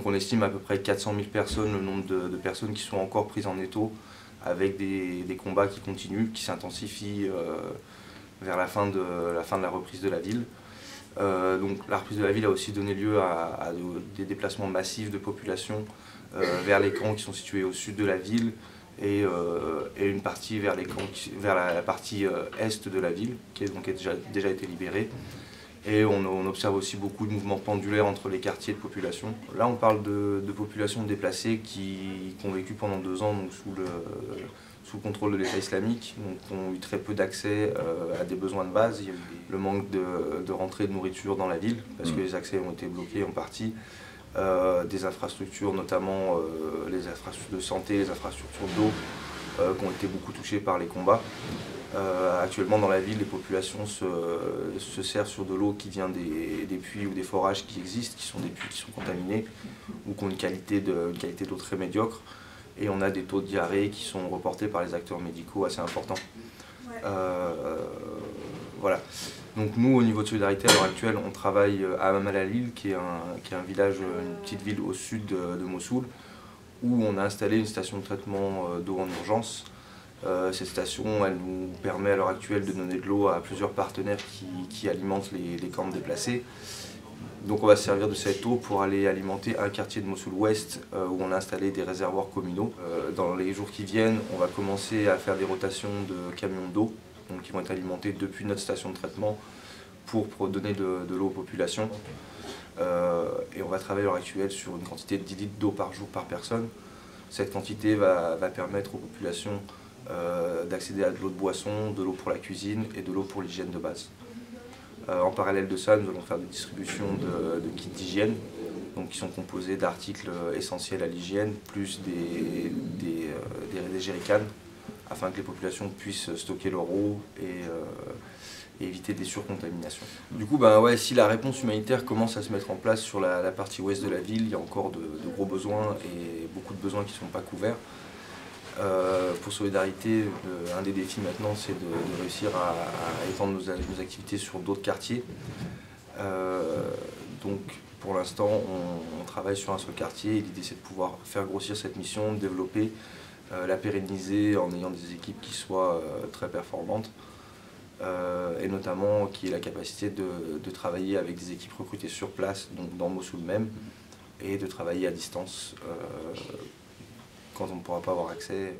on estime à peu près 400 000 personnes, le nombre de personnes qui sont encore prises en étau, avec des combats qui continuent, qui s'intensifient vers la fin de la reprise de la ville. Donc la reprise de la ville a aussi donné lieu à des déplacements massifs de population vers les camps qui sont situés au sud de la ville et une partie vers la partie est de la ville, qui a déjà été libérée. Et on observe aussi beaucoup de mouvements pendulaires entre les quartiers de population. Là, on parle de populations déplacées qui ont vécu pendant 2 ans donc, sous le contrôle de l'État islamique, donc qui ont eu très peu d'accès à des besoins de base. Il y a eu le manque de rentrée de nourriture dans la ville, parce que les accès ont été bloqués en partie. Des infrastructures, notamment les infrastructures de santé, les infrastructures d'eau, qui ont été beaucoup touchées par les combats. Actuellement dans la ville, les populations se servent sur de l'eau qui vient des puits ou des forages qui existent, qui sont des puits qui sont contaminés ou qui ont une qualité d'eau très médiocre. Et on a des taux de diarrhée qui sont reportés par les acteurs médicaux assez importants. Voilà. Donc nous, au niveau de Solidarité, à l'heure actuelle, on travaille à Hamam al-Halil, qui est un village, une petite ville au sud de Mossoul, où on a installé une station de traitement d'eau en urgence. Cette station, elle nous permet à l'heure actuelle de donner de l'eau à plusieurs partenaires qui alimentent les camps déplacés. Donc on va se servir de cette eau pour aller alimenter un quartier de Mossoul-Ouest où on a installé des réservoirs communaux. Dans les jours qui viennent, on va commencer à faire des rotations de camions d'eau qui vont être alimentés depuis notre station de traitement pour donner de l'eau aux populations. Et on va travailler à l'heure actuelle sur une quantité de 10 litres d'eau par jour par personne. Cette quantité va permettre aux populations d'accéder à de l'eau de boisson, de l'eau pour la cuisine et de l'eau pour l'hygiène de base. En parallèle de ça, nous allons faire des distributions de kits d'hygiène, qui sont composés d'articles essentiels à l'hygiène, plus des jerrycans, afin que les populations puissent stocker leur eau et éviter des surcontaminations. Du coup, si la réponse humanitaire commence à se mettre en place sur la partie ouest de la ville, il y a encore de gros besoins et beaucoup de besoins qui ne sont pas couverts. Pour Solidarité, un des défis maintenant, c'est de réussir à étendre nos activités sur d'autres quartiers. Donc pour l'instant, on travaille sur un seul quartier et l'idée c'est de pouvoir faire grossir cette mission, de développer, la pérenniser en ayant des équipes qui soient très performantes et notamment qui aient la capacité de travailler avec des équipes recrutées sur place, donc dans Mossoul même, et de travailler à distance quand on ne pourra pas avoir accès.